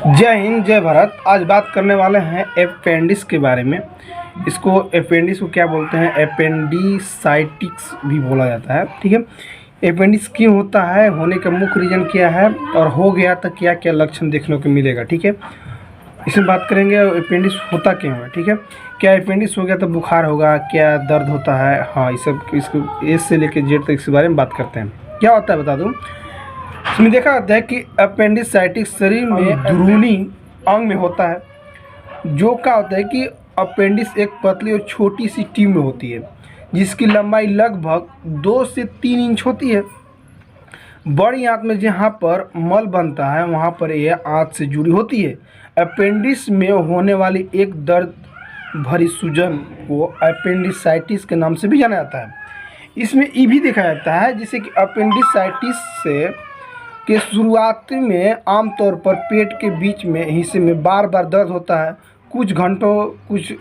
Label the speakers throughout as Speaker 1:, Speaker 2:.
Speaker 1: जय हिंद, जय भारत। आज बात करने वाले हैं अपेंडिक्स के बारे में। इसको अपेंडिक्स को क्या बोलते हैं? अपेंडिसाइटिस भी बोला जाता है। ठीक है, अपेंडिक्स क्यों होता है, होने का मुख्य रीज़न क्या है, और हो गया तो क्या क्या लक्षण देखने को मिलेगा। ठीक है, इसमें बात करेंगे अपेंडिक्स होता क्यों है। ठीक है, क्या अपेंडिक्स हो गया तो बुखार होगा, क्या दर्द होता है, हाँ ये सब इसको ए से लेकर जेड तक इसके बारे में बात करते हैं। क्या होता है बता दूँ। इसमें देखा जाता है कि अपेंडिसाइटिस शरीर में अंदरूनी अंग में होता है। जो क्या होता है कि अपेंडिक्स एक पतली और छोटी सी ट्यूब में होती है, जिसकी लंबाई लगभग 2 से 3 इंच होती है। बड़ी आंत में जहाँ पर मल बनता है वहाँ पर यह आंत से जुड़ी होती है। अपेंडिक्स में होने वाली एक दर्द भरी सूजन को अपेंडिसाइटिस के नाम से भी जाना जाता है। इसमें ये भी देखा जाता है जैसे कि अपेंडिसाइटिस से के शुरुआत में आमतौर पर पेट के बीच में हिस्से में बार बार दर्द होता है। कुछ घंटों कुछ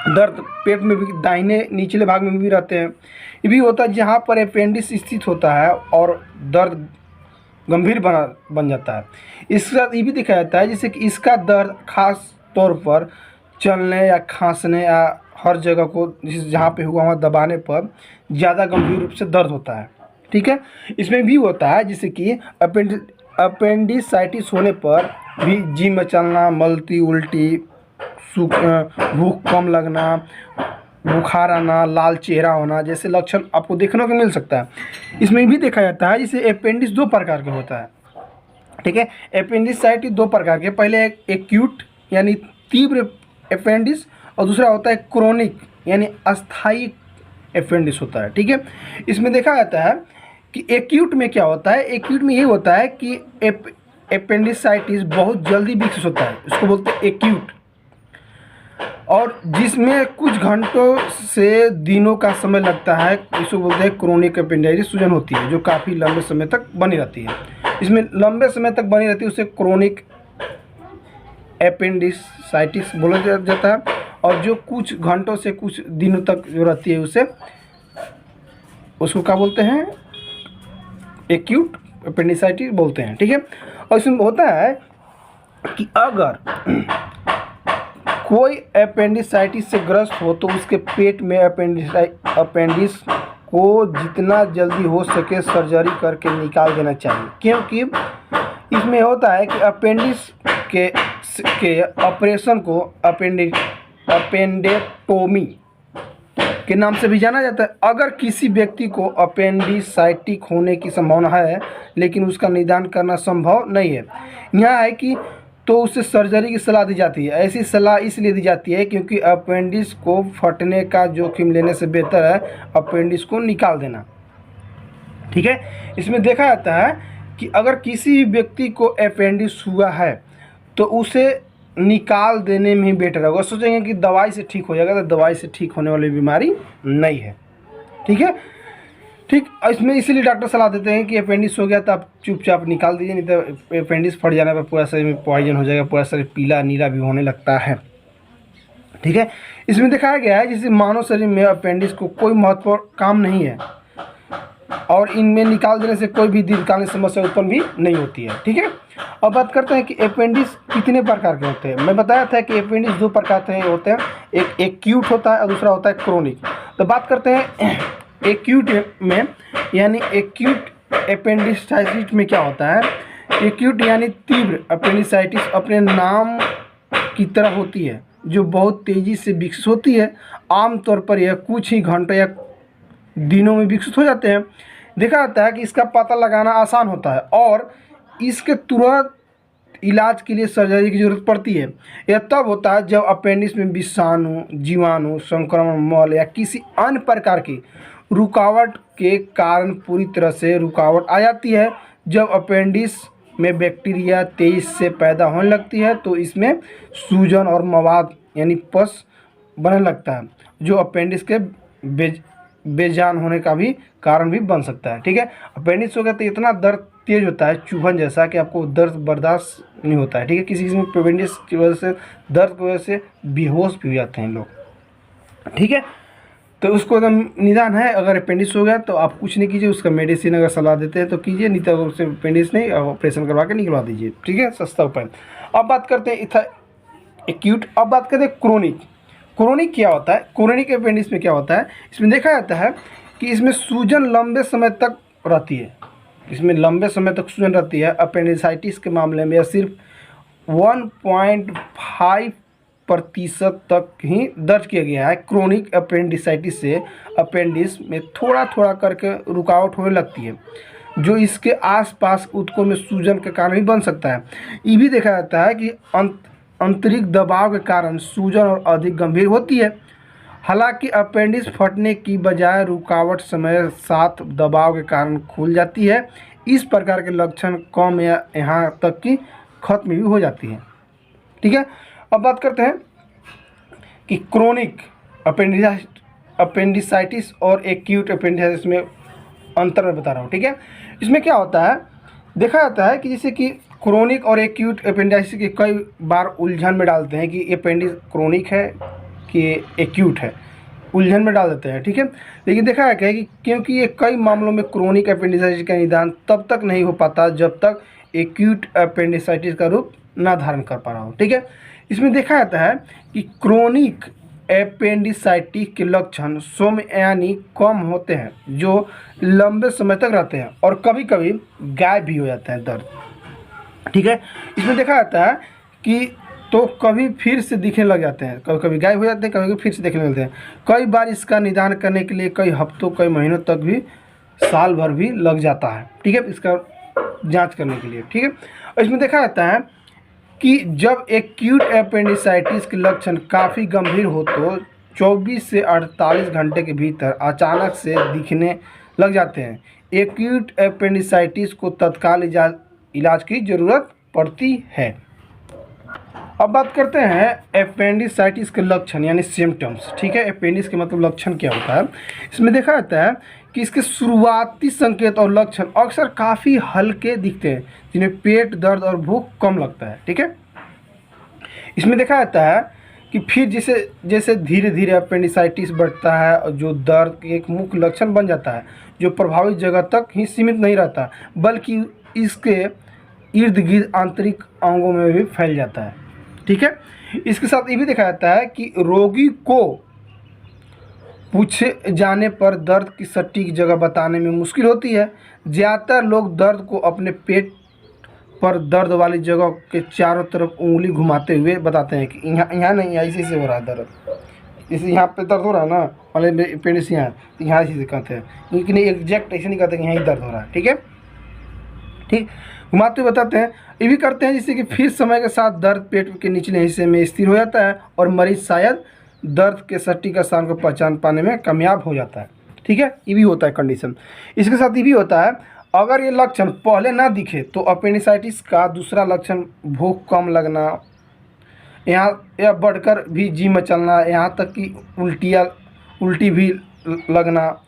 Speaker 1: दर्द पेट में भी दाहिने निचले भाग में भी रहते हैं। ये भी होता है जहाँ पर अपेंडिक्स स्थित होता है और दर्द गंभीर बन जाता है। इसके साथ ये भी देखा जाता है जैसे कि इसका दर्द खास तौर पर चलने या खांसने या हर जगह को जहाँ पे हुआ वहाँ दबाने पर ज़्यादा गंभीर रूप से दर्द होता है। ठीक है, इसमें भी होता है जैसे कि अपेंडिसाइटिस होने पर भी जी में चलना, मलती उल्टी, भूख कम लगना, बुखार आना, लाल चेहरा होना जैसे लक्षण आपको देखने को मिल सकता है। इसमें भी देखा जाता है जैसे अपेंडिक्स 2 प्रकार का होता है। ठीक है, अपेंडिसाइटिस 2 प्रकार के, पहले एक एक्यूट यानी तीव्र अपेंडिक्स और दूसरा होता है क्रोनिक यानी अस्थायी अपेंडिक्स होता है। ठीक है, इसमें देखा जाता है कि एक्यूट में क्या होता है। एक्यूट में ये होता है कि अपेंडिसाइटिस बहुत जल्दी विकसित होता है, इसको बोलते हैं एक्यूट, और जिसमें कुछ घंटों से दिनों का समय लगता है। इसको बोलते हैं क्रोनिक अपेंडिसाइटिस सूजन होती है जो काफ़ी लंबे समय तक बनी रहती है। इसमें लंबे समय तक बनी रहती है उसे क्रोनिक अपेंडिसाइटिस बोला जाता है, और जो कुछ घंटों से कुछ दिनों तक जो रहती है उसको क्या बोलते हैं? एक्यूट अपेंडिसाइटिस बोलते हैं। ठीक है, और इसमें होता है कि अगर कोई अपेंडिसाइटिस से ग्रस्त हो तो उसके पेट में अपेंडिक्स को जितना जल्दी हो सके सर्जरी करके निकाल देना चाहिए, क्योंकि इसमें होता है कि अपेंडिक्स के ऑपरेशन को अपेंडेक्टोमी के नाम से भी जाना जाता है। अगर किसी व्यक्ति को अपेंडिसाइटिक होने की संभावना है लेकिन उसका निदान करना संभव नहीं है, यहाँ है कि तो उसे सर्जरी की सलाह दी जाती है। ऐसी सलाह इसलिए दी जाती है क्योंकि अपेंडिक्स को फटने का जोखिम लेने से बेहतर है अपेंडिक्स को निकाल देना। ठीक है, इसमें देखा जाता है कि अगर किसी व्यक्ति को अपेंडिक्स हुआ है तो उसे निकाल देने में ही बेटर होगा। सोचेंगे कि दवाई से ठीक हो जाएगा, तो दवाई से ठीक होने वाली बीमारी नहीं है। ठीक है, ठीक, इसमें इसीलिए डॉक्टर सलाह देते हैं कि अपेंडिक्स हो गया तो आप चुपचाप निकाल दीजिए, नहीं तो अपेंडिक्स फट जाने पर पूरा शरीर में पॉइजन हो जाएगा, पूरा शरीर पीला नीला भी होने लगता है। ठीक है, इसमें दिखाया गया है जैसे मानव शरीर में अपेंडिक्स को कोई महत्वपूर्ण काम नहीं है और इनमें निकाल देने से कोई भी दीर्घकालीन समस्या उत्पन्न भी नहीं होती है। ठीक है, अब बात करते हैं कि अपेंडिक्स कितने प्रकार के होते हैं। मैं बताया था कि अपेंडिक्स 2 प्रकार के होते हैं, एक एक्यूट होता है और दूसरा होता है क्रोनिक। तो बात करते हैं एक्यूट में, यानी एक्यूट अपेंडिसाइटिस में क्या होता है। एक्यूट यानी तीव्र अपेंडिसाइटिस अपने नाम की तरह होती है जो बहुत तेज़ी से विकसित होती है। आमतौर पर यह कुछ ही घंटों या दिनों में विकसित हो जाते हैं। देखा जाता है कि इसका पता लगाना आसान होता है और इसके तुरंत इलाज के लिए सर्जरी की जरूरत पड़ती है। यह तब होता है जब अपेंडिक्स में विषाणु, जीवाणु, संक्रमण, मल या किसी अन्य प्रकार की रुकावट के कारण पूरी तरह से रुकावट आ जाती है। जब अपेंडिक्स में बैक्टीरिया तेजी से पैदा होने लगती है तो इसमें सूजन और मवाद यानी पस बनने लगता है, जो अपेंडिक्स के बेजान होने का भी कारण भी बन सकता है। ठीक है, अपेंडिक्स हो गया तो इतना दर्द तेज होता है चुभन जैसा कि आपको दर्द बर्दाश्त नहीं होता है। ठीक है, किसी किसी में अपेंडिक्स की वजह से दर्द की वजह से बेहोश भी हो जाते हैं लोग। ठीक है, तो उसको एकदम निदान है। अगर अपेंडिक्स हो गया तो आप कुछ नहीं कीजिए, उसका मेडिसिन अगर सलाह देते हैं तो कीजिए, नहीं तो उससे अपेंडिक्स नहीं ऑपरेशन करवा के निकलवा दीजिए, ठीक है, सस्ता उपाय। अब बात करते हैं एक्यूट। अब बात करते हैं क्रोनिक। क्रोनिक क्या होता है? क्रोनिक अपेंडिक्स में क्या होता है, इसमें देखा जाता है कि इसमें सूजन लंबे समय तक रहती है, इसमें लंबे समय तक सूजन रहती है। अपेंडिसाइटिस के मामले में यह सिर्फ 1.5% तक ही दर्ज किया गया है। क्रोनिक अपेंडिसाइटिस से अपेंडिक्स में थोड़ा थोड़ा करके रुकावट होने लगती है, जो इसके आसपास ऊतकों में सूजन के कारण भी बन सकता है। ये भी देखा जाता है कि आंतरिक दबाव के कारण सूजन और अधिक गंभीर होती है। हालांकि अपेंडिक्स फटने की बजाय रुकावट समय साथ दबाव के कारण खुल जाती है। इस प्रकार के लक्षण कम या यहाँ तक कि खत्म भी हो जाती है, ठीक है। अब बात करते हैं कि क्रोनिक अपेंडिसाइटिस और एक्यूट अपेंडिसाइटिस में अंतर मैं बता रहा हूँ, ठीक है। इसमें क्या होता है, देखा जाता है कि जैसे कि क्रोनिक और एक्यूट अपेंडिसाइटिस के कई बार उलझन में डालते हैं कि अपेंडिक्स क्रोनिक है कि एक्यूट है, उलझन में डाल देते हैं, ठीक है। लेकिन देखा है कि क्योंकि ये कई मामलों में क्रोनिक अपेंडिसाइटिस का निदान तब तक नहीं हो पाता जब तक एक्यूट अपेंडिसाइटिस का रूप ना धारण कर पा रहा हो, ठीक है। इसमें देखा जाता है कि क्रोनिक अपेंडिसाइटिस के लक्षण सौम्य यानी कम होते हैं, जो लंबे समय तक रहते हैं और कभी कभी गायब भी हो जाता है दर्द, ठीक है। इसमें देखा जाता है कि तो कभी फिर से दिखने लग जाते हैं, कभी कभी गायब हो जाते हैं, कभी कभी फिर से दिखने लगते हैं। कई बार इसका निदान करने के लिए कई हफ्तों कई महीनों तक भी साल भर भी लग जाता है, ठीक है, इसका जांच करने के लिए, ठीक है। और इसमें देखा जाता है कि जब एक्यूट अपेंडिसाइटिस के लक्षण काफ़ी गंभीर हो तो 24 से 48 घंटे के भीतर अचानक से दिखने लग जाते हैं। एक्यूट अपेंडिसाइटिस को तत्काल इलाज की ज़रूरत पड़ती है। अब बात करते हैं अपेंडिसाइटिस के लक्षण यानी सिम्टम्स, ठीक है। अपेंडिक्स के मतलब लक्षण क्या होता है, इसमें देखा जाता है कि इसके शुरुआती संकेत और लक्षण अक्सर काफ़ी हल्के दिखते हैं, जिन्हें पेट दर्द और भूख कम लगता है, ठीक है। इसमें देखा जाता है कि फिर जैसे जैसे धीरे धीरे अपेंडिसाइटिस बढ़ता है और जो दर्द के एक मुख्य लक्षण बन जाता है, जो प्रभावित जगह तक ही सीमित नहीं रहता बल्कि इसके इर्द गिर्द आंतरिक अंगों में भी फैल जाता है, ठीक है। इसके साथ ये भी देखा जाता है कि रोगी को पूछे जाने पर दर्द की सटीक जगह बताने में मुश्किल होती है। ज़्यादातर लोग दर्द को अपने पेट पर दर्द वाली जगह के चारों तरफ उंगली घुमाते हुए बताते हैं कि यहाँ नहीं, ऐसे से हो रहा है दर्द, जैसे यहाँ पे दर्द हो रहा है ना, वाले पेट से यहाँ ऐसे से कहते हैं, लेकिन एग्जैक्ट ऐसे नहीं कहते कि यहीं दर्द हो रहा है, ठीक है, ठीक, घुमाते हुए बताते हैं। ये भी करते हैं जिससे कि फिर समय के साथ दर्द पेट के निचले हिस्से में स्थिर हो जाता है और मरीज शायद दर्द के सटीक स्थान को पहचान पाने में कामयाब हो जाता है, ठीक है। ये भी होता है कंडीशन। इसके साथ ये भी होता है, अगर ये लक्षण पहले ना दिखे तो अपेंडिसाइटिस का दूसरा लक्षण भूख कम लगना, यहाँ या बढ़कर भी जी मचलना, यहाँ तक कि उल्टी भी लगना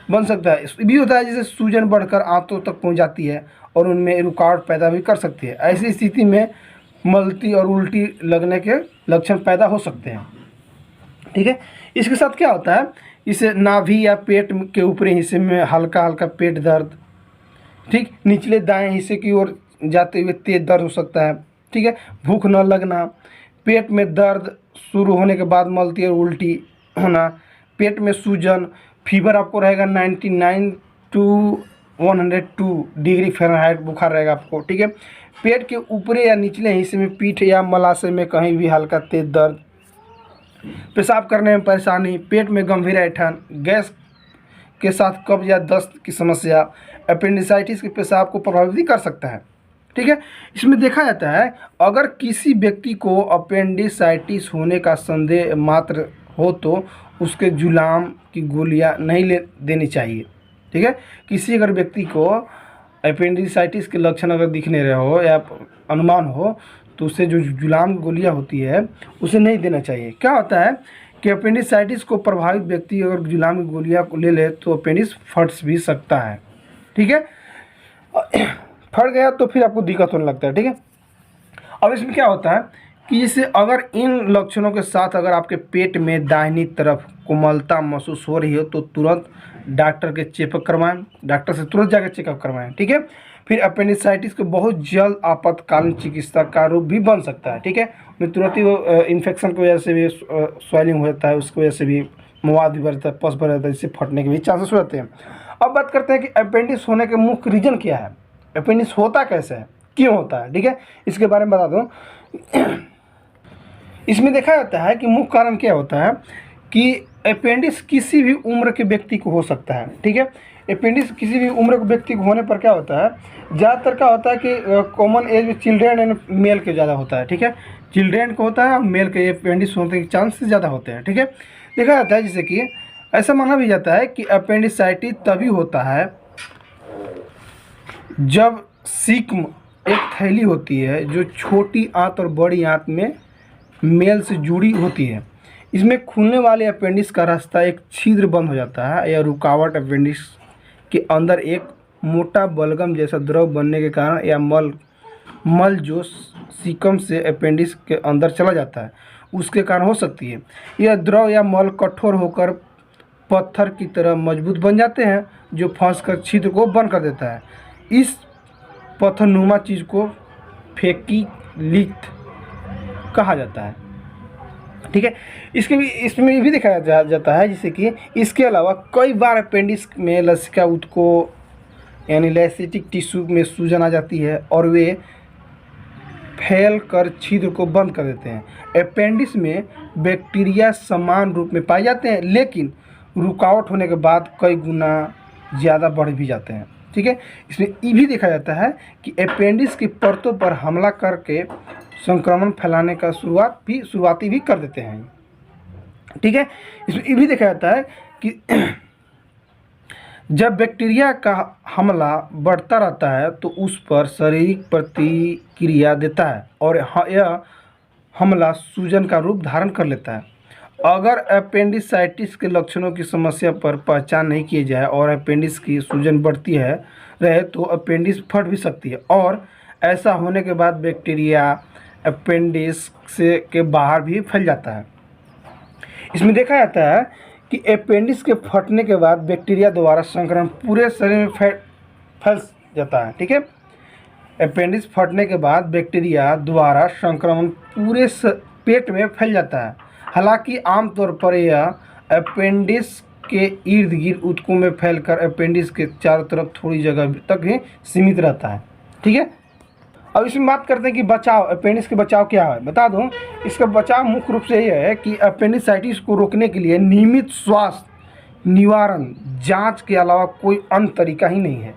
Speaker 1: बन सकता है। ये भी होता है जिससे सूजन बढ़कर आंतों तक पहुँच जाती है और उनमें रुकावट पैदा भी कर सकती है। ऐसी स्थिति में मलती और उल्टी लगने के लक्षण पैदा हो सकते हैं, ठीक है। इसके साथ क्या होता है, इसे नाभि या पेट के ऊपरी हिस्से में हल्का हल्का पेट दर्द, ठीक, निचले दाएं हिस्से की ओर जाते हुए तेज दर्द हो सकता है, ठीक है। भूख न लगना, पेट में दर्द शुरू होने के बाद मलती और उल्टी होना, पेट में सूजन, फीवर आपको रहेगा 99 to 102 डिग्री फ़ारेनहाइट बुखार रहेगा आपको, ठीक है। पेट के ऊपरी या निचले हिस्से में पीठ या मलाशय में कहीं भी हल्का तेज दर्द, पेशाब करने में परेशानी, पेट में गंभीर ऐंठन, गैस के साथ कब्ज या दस्त की समस्या अपेंडिसाइटिस के पेशाब को प्रभावित कर सकता है, ठीक है। इसमें देखा जाता है अगर किसी व्यक्ति को अपेंडिसाइटिस होने का संदेह मात्र हो तो उसके जुलाम की गोलियां नहीं ले देनी चाहिए, ठीक है। किसी अगर व्यक्ति को अपेंडिसाइटिस के लक्षण अगर दिखने रहे हो या अनुमान हो तो उससे जो जुलाम की गोलियां होती है उसे नहीं देना चाहिए। क्या होता है कि अपेंडिसाइटिस को प्रभावित व्यक्ति अगर जुलाम की गोलियां को ले ले तो अपेंडिक्स फट भी सकता है, ठीक है। फट गया तो फिर आपको दिक्कत होने लगता है, ठीक है। अब इसमें क्या होता है कि जैसे अगर इन लक्षणों के साथ अगर आपके पेट में दाहिनी तरफ कोमलता महसूस हो रही हो तो तुरंत डॉक्टर के चेकअप करवाएं, डॉक्टर से तुरंत जाकर चेकअप करवाएं, ठीक है। फिर अपेंडिसाइटिस को बहुत जल्द आपातकालीन चिकित्सा का रूप भी बन सकता है, ठीक है। में तुरंत ही वो इन्फेक्शन की वजह से भी स्वेलिंग हो जाता है, उसकी वजह से भी मवाद भी बढ़ जाता है, पस बढ़ जाता है, जिससे फटने के भी चांसेस हो जाते हैं। अब बात करते हैं कि अपेंडिक्स होने के मुख्य रीजन क्या है, अपेंडिक्स होता कैसे है, क्यों होता है, ठीक है, इसके बारे में बता दूँ। इसमें देखा जाता है कि मुख्य कारण क्या होता है कि अपेंडिक्स किसी भी उम्र के व्यक्ति को हो सकता है, ठीक है। अपेंडिक्स किसी भी उम्र के व्यक्ति को होने पर क्या होता है, ज़्यादातर क्या होता है कि कॉमन एज में चिल्ड्रेन एंड मेल के ज़्यादा होता है, ठीक है। चिल्ड्रेन को होता है और मेल के अपेंडिक्स होने के चांस ज़्यादा होते हैं, ठीक है। देखा जाता है जैसे कि ऐसा माना भी जाता है कि अपेंडिसाइटिस तभी होता है जब सीक्म एक थैली होती है जो छोटी आंत और बड़ी आंत में मेल से जुड़ी होती है। इसमें खुलने वाले अपेंडिक्स का रास्ता एक छिद्र बंद हो जाता है या रुकावट अपेंडिक्स के अंदर एक मोटा बलगम जैसा द्रव बनने के कारण या मल जो सीकम से अपेंडिक्स के अंदर चला जाता है उसके कारण हो सकती है। यह द्रव या मल कठोर होकर पत्थर की तरह मजबूत बन जाते हैं जो फंसकर छिद्र को बंद कर देता है। इस पत्थरनुमा चीज़ को फेकिलिथ कहा जाता है, ठीक है। इसमें भी देखा जाता है जैसे कि इसके अलावा कई बार अपेंडिक्स में लसिका ऊतकों यानी लैसिटिक टिश्यू में सूजन आ जाती है और वे फैल कर छिद्र को बंद कर देते हैं। अपेंडिक्स में बैक्टीरिया समान रूप में पाए जाते हैं लेकिन रुकावट होने के बाद कई गुना ज़्यादा बढ़ भी जाते हैं, ठीक है। इसमें ये भी देखा जाता है कि अपेंडिक्स की परतों पर हमला करके संक्रमण फैलाने का शुरुआती भी कर देते हैं, ठीक है। इसमें ये भी देखा जाता है कि जब बैक्टीरिया का हमला बढ़ता रहता है तो उस पर शारीरिक प्रतिक्रिया देता है और यह हमला सूजन का रूप धारण कर लेता है। अगर अपेंडिसाइटिस के लक्षणों की समस्या पर पहचान नहीं की जाए और अपेंडिक्स की सूजन बढ़ती है रहे तो अपेंडिक्स फट भी सकती है और ऐसा होने के बाद बैक्टीरिया अपेंडिक्स से के बाहर भी फैल जाता है। इसमें देखा जाता है कि अपेंडिक्स के फटने के बाद बैक्टीरिया द्वारा संक्रमण पूरे शरीर में फैल जाता है, ठीक है। अपेंडिक्स फटने के बाद बैक्टीरिया द्वारा संक्रमण पूरे पेट में फैल जाता है। हालांकि आमतौर पर यह अपेंडिक्स के इर्द गिर्द ऊतकों में फैलकर अपेंडिक्स के चारों तरफ थोड़ी जगह तक ही सीमित रहता है, ठीक है। अब इसमें बात करते हैं कि बचाव, अपेंडिक्स के बचाव क्या है, बता दूं। इसका बचाव मुख्य रूप से यह है कि अपेंडिसाइटिस को रोकने के लिए नियमित स्वास्थ्य निवारण जांच के अलावा कोई अन्य तरीका ही नहीं है।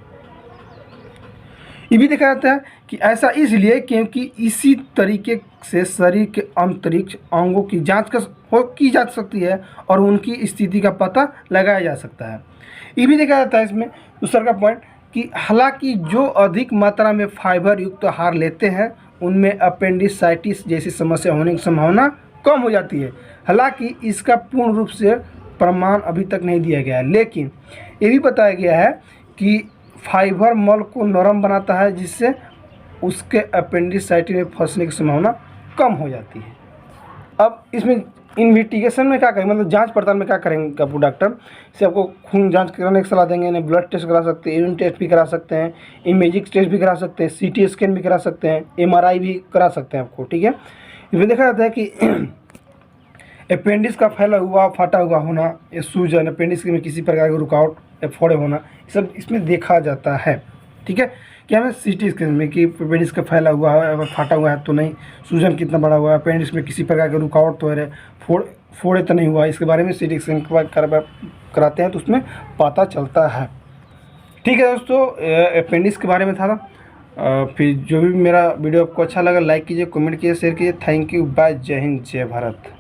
Speaker 1: ये भी देखा जाता है कि ऐसा इसलिए क्योंकि इसी तरीके से शरीर के अंतरिक्ष अंगों की जांच की जा सकती है और उनकी स्थिति का पता लगाया जा सकता है। ये भी देखा जाता है इसमें दूसरा का पॉइंट कि हालांकि जो अधिक मात्रा में फाइबर युक्त आहार लेते हैं उनमें अपेंडिसाइटिस जैसी समस्या होने की संभावना कम हो जाती है। हालांकि इसका पूर्ण रूप से प्रमाण अभी तक नहीं दिया गया है, लेकिन ये भी बताया गया है कि फाइबर मल को नरम बनाता है जिससे उसके अपेंडिसाइटिस में फंसने की संभावना कम हो जाती है। अब इसमें इन्वेस्टिगेशन में क्या करेंगे, मतलब जांच पड़ताल में क्या करेंगे आपको डॉक्टर से आपको खून जांच कराने की सलाह देंगे, यानी ब्लड टेस्ट करा सकते हैं, यूरिन टेस्ट भी करा सकते हैं, इमेजिंग टेस्ट भी करा सकते हैं, सीटी स्कैन भी करा सकते हैं, एमआरआई भी करा सकते हैं आपको, ठीक है। इसमें देखा जाता है कि अपेंडिक्स का फैला हुआ फटा हुआ होना या सूजन, अपेंडिक्स में किसी प्रकार की रुकावट या फोड़े होना, ये सब इसमें देखा जाता है, ठीक है। क्या हमें सीटी स्कैन में कि अपेंडिक्स का फैला हुआ है अगर फाटा हुआ है तो नहीं, सूजन कितना बड़ा हुआ है, अपेंडिक्स में किसी प्रकार की रुकावट तो है, फोड़े तो नहीं हुआ, इसके बारे में सीटी स्कैन कराते हैं तो उसमें पता चलता है, ठीक है दोस्तों। अपेंडिक्स के बारे में था। फिर जो भी मेरा वीडियो आपको अच्छा लगा लाइक कीजिए, कमेंट कीजिए, शेयर कीजिए। थैंक यू, बाय, जय हिंद, जय भारत।